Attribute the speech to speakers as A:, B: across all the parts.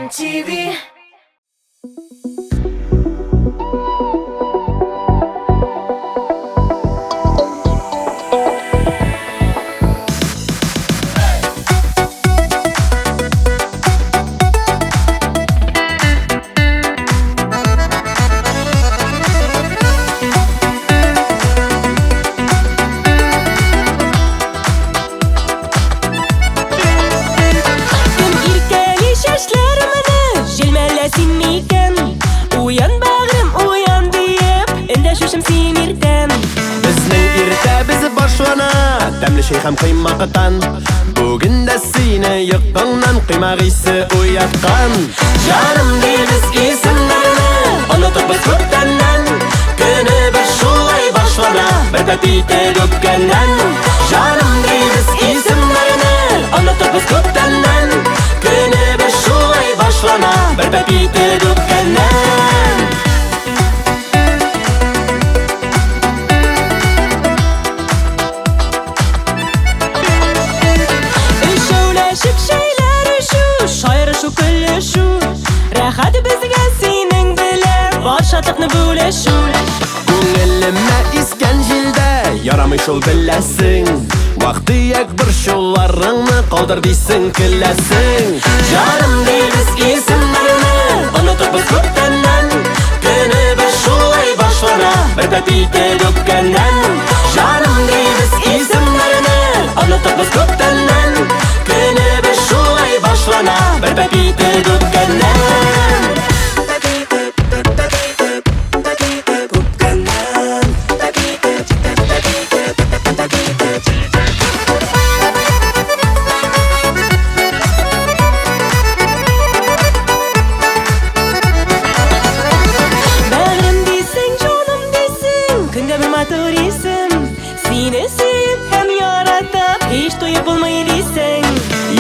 A: MTV.
B: Тәмле шей һәм кыйммакытан Бүген дә сине йокыңнан кыймагыйсы уяткан Җаным дибез исемнәрне Онытып без күптәннән Көнебез шулай башлана Бер пәпитер үпкәннән Җаным дибез исемнәрне Онытып без күптәннән Көнебез шулай башлана Бер пәпитер үпкәннән
A: Рәхәт безгә синең белән бар шатлыкны бүлешү.
B: Күңелемә искән җилдә ярамый шул беләсең Вак-төяк борчуларыңны калдыр дисең көләсең Җаным дибез исемнәрне Онытып без күптәннән Көнебез шулай башлана Бер пәпитер үпкәннән Җаным дибез исемнәрне Онытып без күптәннән Көнебез шулай башлана Бер пәпитер үпкәннән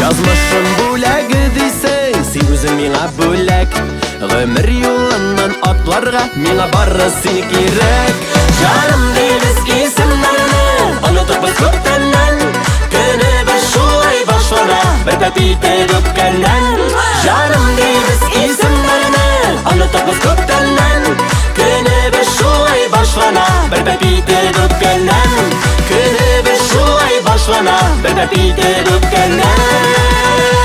B: Язмышым бүләге дисең, син үзең миңа бүләк Гомер юлыннан атларга миңа бары син кирәк Җаным дибез исемнәрне Онытып без күптәннән Көнебез шулай башлана Бер пәпитер үпкәннән Җаным дибез исемнәрне Онытып без күптәннән Көнебез шулай башлана Бер пәпитер үпкәннән Көнебез шулай башлана Бер пәпитер үпкәннән